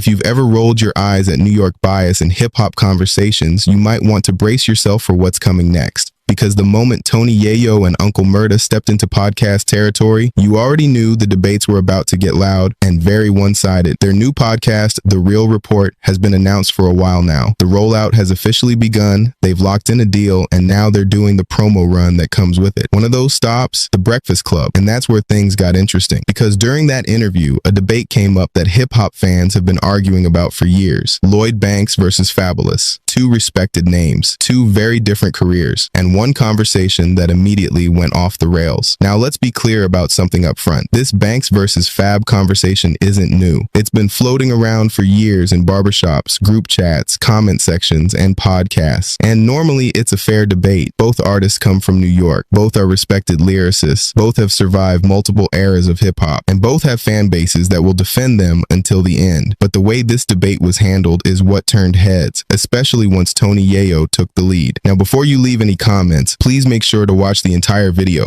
If you've ever rolled your eyes at New York bias in hip-hop conversations, you might want to brace yourself for what's coming next. Because the moment Tony Yayo and Uncle Murda stepped into podcast territory, you already knew the debates were about to get loud and very one-sided. Their new podcast, The Real Report, has been announced for a while now. The rollout has officially begun, they've locked in a deal, and now they're doing the promo run that comes with it. One of those stops, The Breakfast Club, and that's where things got interesting. Because during that interview, a debate came up that hip-hop fans have been arguing about for years. Lloyd Banks versus Fabolous. Two respected names, two very different careers, and one conversation that immediately went off the rails. Now let's be clear about something up front. This Banks versus Fab conversation isn't new. It's been floating around for years in barbershops, group chats, comment sections, and podcasts. And normally it's a fair debate. Both artists come from New York. Both are respected lyricists. Both have survived multiple eras of hip hop. And both have fan bases that will defend them until the end. But the way this debate was handled is what turned heads, especially once Tony Yayo took the lead. Now before you leave any comments, please make sure to watch the entire video.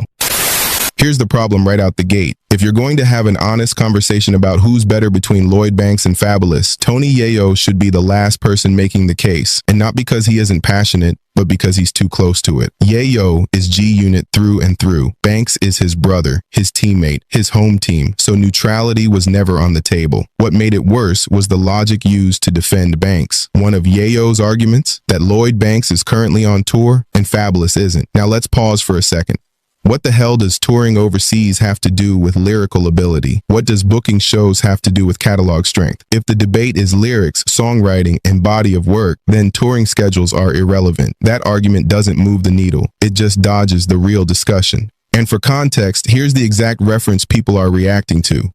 Here's the problem right out the gate. If you're going to have an honest conversation about who's better between Lloyd Banks and Fabolous, Tony Yayo should be the last person making the case. And not because he isn't passionate, but because he's too close to it. Yayo is G-Unit through and through. Banks is his brother, his teammate, his home team, so neutrality was never on the table. What made it worse was the logic used to defend Banks. One of Yayo's arguments, that Lloyd Banks is currently on tour and Fabolous isn't. Now let's pause for a second. What the hell does touring overseas have to do with lyrical ability? What does booking shows have to do with catalog strength? If the debate is lyrics, songwriting, and body of work, then touring schedules are irrelevant. That argument doesn't move the needle. It just dodges the real discussion. And for context, here's the exact reference people are reacting to.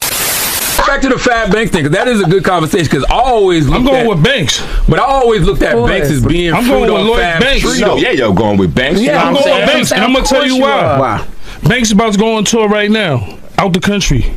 Back to the Fab Banks thing, because that is a good conversation. Because I always looked going with Banks, but I always looked at Banks as being I'm going with Lloyd Banks. No, yeah, yo, going with Banks. Yeah, I'm going with Banks, and I'm gonna tell you why. Wow. Banks is about to go on tour right now, out the country.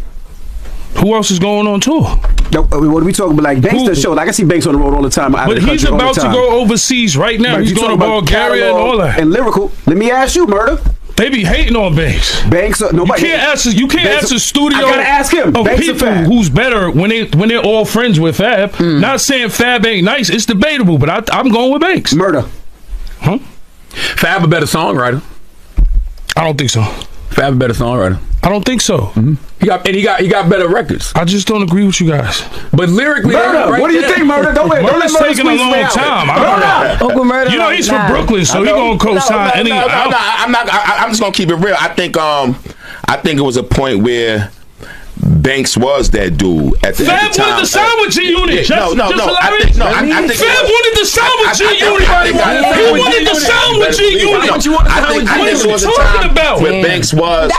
Who else is going on tour? No, what are we talking about? Like Banks does show. Like I see Banks on the road all the time. But he's about to go overseas right now. He's going to Bulgaria and all that. And lyrical. Let me ask you, Murda. They be hating on Banks. Banks, nobody. You can't ask a studio. I gotta ask him. Of Banks people who's better when they're all friends with Fab. Not saying Fab ain't nice. It's debatable, but I'm going with Banks. Murda. Huh? Fab a better songwriter. I don't think so. Fab a better songwriter. I don't think so. He got better records. I just don't agree with you guys. But lyrically, Murda, what do you think, Murda? Murda's taking a long time. Uncle Murda, you know he's from Brooklyn, so he gonna co-sign any. I'm just gonna keep it real. I think it was a point where Banks was that dude at the time. Fab wanted to sign with G-Unit. No. I think Fab wanted to sign with G-Unit. He wanted to sign with G-Unit. What are you talking about? Where Banks was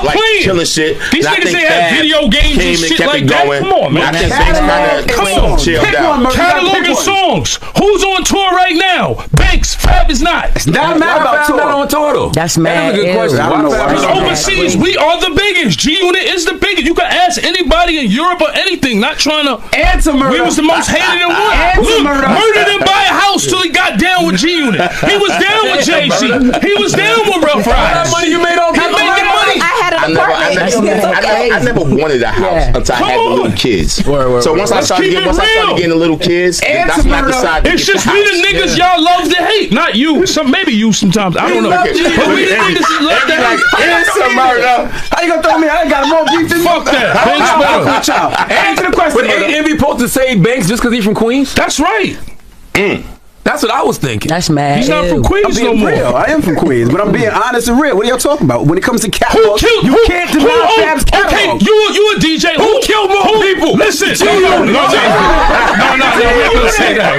like killing shit. These niggas ain't have video games and shit like that. Come on, man. I think Banks kind of chilled out. Catalog of songs. Who's on tour right now? Banks. Fab is not. It's not mad about tour. Not on tour though. That's mad. That's a good question. Because overseas, we are the biggest. G-Unit is the biggest. You can ask anybody in Europe or anything. Not trying to answer Murda. We was the most hated in the world. Look, Murda didn't buy a house till he got down with G-Unit. He was down with Jay-Z. He was down with Rough Riders. Money you made on He making money. I had an apartment. I never wanted a house until I had the little kids. So once I started getting the little kids, that's when I decided. It's just we the niggas y'all love to hate, not you. Maybe you sometimes. I don't know. But we the niggas that love to hate. Answer Murda. How you gonna throw me? I ain't got more beef than Fuck that. Banks better. Answer the question. But ain't Envy supposed to say Banks just because he's from Queens? That's right. That's what I was thinking. That's mad. He's not from Queens no more. Real. I am from Queens, but I'm being honest and real. What are y'all talking about? When it comes to catalog, you can't deny Fab's catalog. Okay, you a DJ. Who killed more people? Listen. No, we're not gonna say that.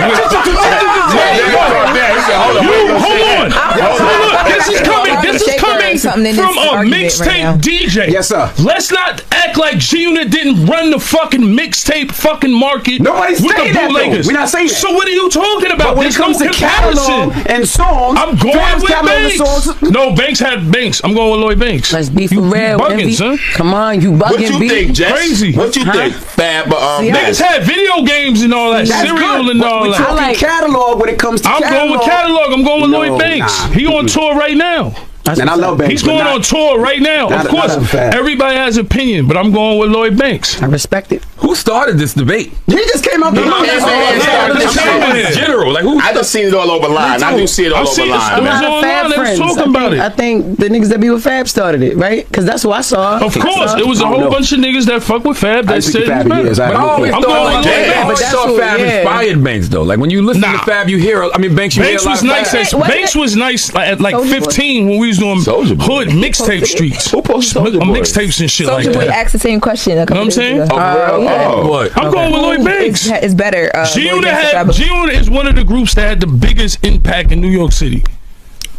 Hold on. This is coming from a mixtape DJ. Yes, sir. Let's not act like G-Unit didn't run the fucking mixtape fucking market. Nobody's saying that, though. We're not saying that. So what are you talking about? But when it comes to catalog and songs, I'm going with Banks. No, Banks had Banks. I'm going with Lloyd Banks. Let's be for real. Bugging, son. Come on, you bugging. What you think, Jess? Crazy. What you think, Fab? Banks had video games and all that, cereal and all that. I like catalog when it comes to catalog. I'm going with catalog. I'm going with Lloyd Banks. He on tour right now. And I love Banks. He's going on tour right now. Of course, everybody has opinion, but I'm going with Lloyd Banks. I respect it. Who started this debate? He just came out. In general, like who? I just seen it all over line. I do see it all over line. A lot of Fab friends talking about it. I think the niggas that be with Fab started it, right? Because that's what I saw. Of course, it was a whole bunch of niggas that fuck with Fab that said he's better. But I always thought Fab inspired Banks though. Like when you listen to Fab, you hear. I mean, Banks. Banks was nice. Banks was nice at like 15 when we was doing hood mixtape streets. Who posted mixtapes and shit like that? Soulja Boy asked the same question a couple days ago. You know what I'm saying? What? I'm going with Lloyd Banks. It's better. G-Unit is one of the groups that had the biggest impact in New York City.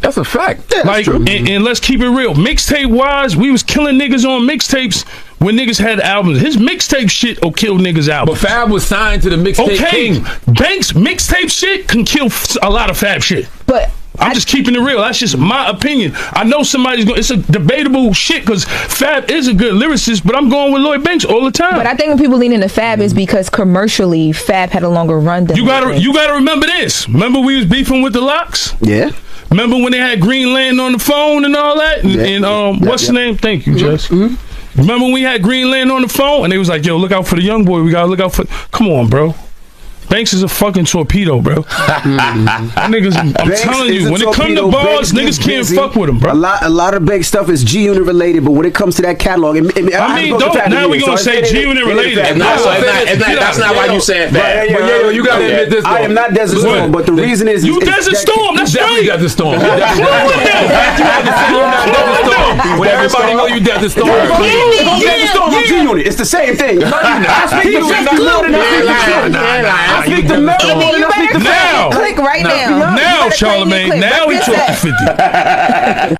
That's a fact. Yeah, like, and let's keep it real. Mixtape wise, we was killing niggas on mixtapes when niggas had albums. His mixtape shit will kill niggas albums. But Fab was signed to the mixtape king. Banks mixtape shit can kill a lot of Fab shit. But I'm just keeping it real. That's just my opinion. I know somebody's going. It's a debatable shit because Fab is a good lyricist, but I'm going with Lloyd Banks all the time. But I think when people lean into Fab is because commercially Fab had a longer run than you gotta remember this. Remember we was beefing with the Locks? Yeah. Remember when they had Green Lantern on the phone and all that? And what's the name? Thank you, Jess. Remember when we had Green Lantern on the phone and they was like, "Yo, look out for the young boy. We gotta look out for." Come on, bro. Banks is a fucking torpedo, bro. Niggas, I'm telling you, when it comes to bars, niggas can't fuck with him, bro. A lot of Banks stuff is G-Unit related, but when it comes to that catalog, now we gonna say G-Unit related. That's not why you saying that. You gotta admit this. I am not Desert Storm, but the reason is you Desert Storm. That's right. Desert Storm. When everybody know you Desert Storm. Desert Storm and G-Unit, it's the same thing. I speak the melody more than I speak the now. Click right now. Now, Charlamagne. Now he talking 50.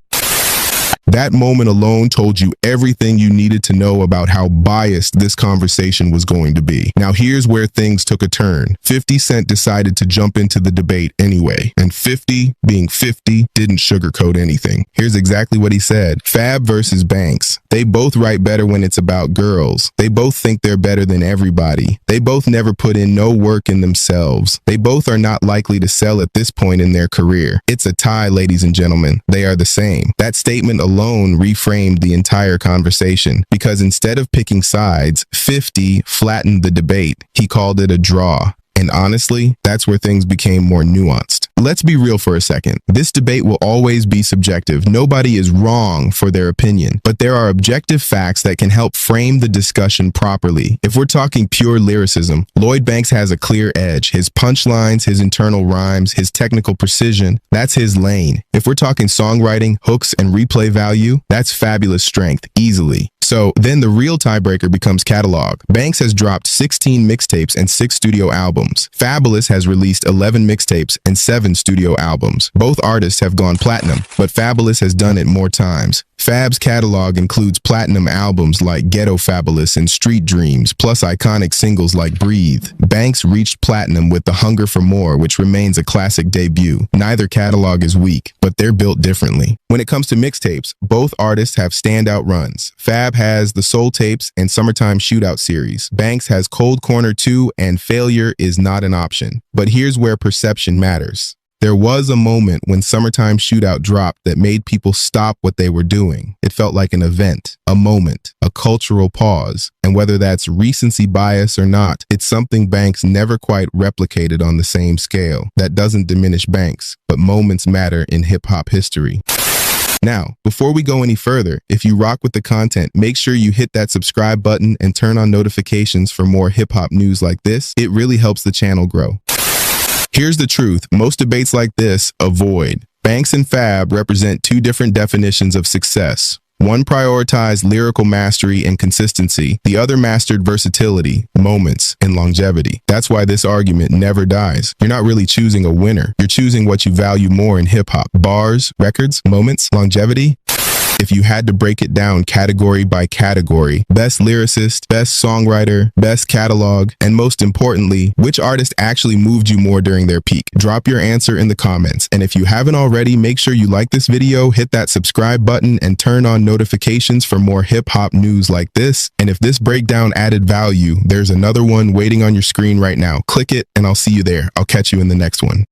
That moment alone told you everything you needed to know about how biased this conversation was going to be. Now here's where things took a turn. 50 Cent decided to jump into the debate anyway, and 50, being 50, didn't sugarcoat anything. Here's exactly what he said. Fab versus Banks. They both write better when it's about girls. They both think they're better than everybody. They both never put in no work in themselves. They both are not likely to sell at this point in their career. It's a tie, ladies and gentlemen. They are the same. That statement alone reframed the entire conversation because instead of picking sides, 50 flattened the debate. He called it a draw. And honestly, that's where things became more nuanced. Let's be real for a second. This debate will always be subjective. Nobody is wrong for their opinion, but there are objective facts that can help frame the discussion properly. If we're talking pure lyricism, Lloyd Banks has a clear edge. His punchlines, his internal rhymes, his technical precision, that's his lane. If we're talking songwriting, hooks, and replay value, that's Fabolous strength, easily. So then the real tiebreaker becomes catalog. Banks has dropped 16 mixtapes and 6 studio albums. Fabolous has released 11 mixtapes and 7 studio albums. Both artists have gone platinum, but Fabolous has done it more times. Fab's catalog includes platinum albums like Ghetto Fabolous and Street Dreams, plus iconic singles like Breathe. Banks reached platinum with The Hunger for More, which remains a classic debut. Neither catalog is weak, but they're built differently. When it comes to mixtapes, both artists have standout runs. Fab has the Soul Tapes and Summertime Shootout series. Banks has Cold Corner 2 and Failure is Not an Option. But here's where perception matters. There was a moment when Summertime Shootout dropped that made people stop what they were doing. It felt like an event, a moment, a cultural pause. And whether that's recency bias or not, it's something Banks never quite replicated on the same scale. That doesn't diminish Banks, but moments matter in hip-hop history. Now, before we go any further, if you rock with the content, make sure you hit that subscribe button and turn on notifications for more hip-hop news like this. It really helps the channel grow. Here's the truth. Most debates like this, avoid. Banks and Fab represent two different definitions of success. One prioritized lyrical mastery and consistency. The other mastered versatility, moments, and longevity. That's why this argument never dies. You're not really choosing a winner. You're choosing what you value more in hip-hop. Bars, records, moments, longevity. If you had to break it down category by category, best lyricist, best songwriter, best catalog, and most importantly, which artist actually moved you more during their peak? Drop your answer in the comments. And if you haven't already, make sure you like this video, hit that subscribe button, and turn on notifications for more hip-hop news like this. And if this breakdown added value, there's another one waiting on your screen right now. Click it, and I'll see you there. I'll catch you in the next one.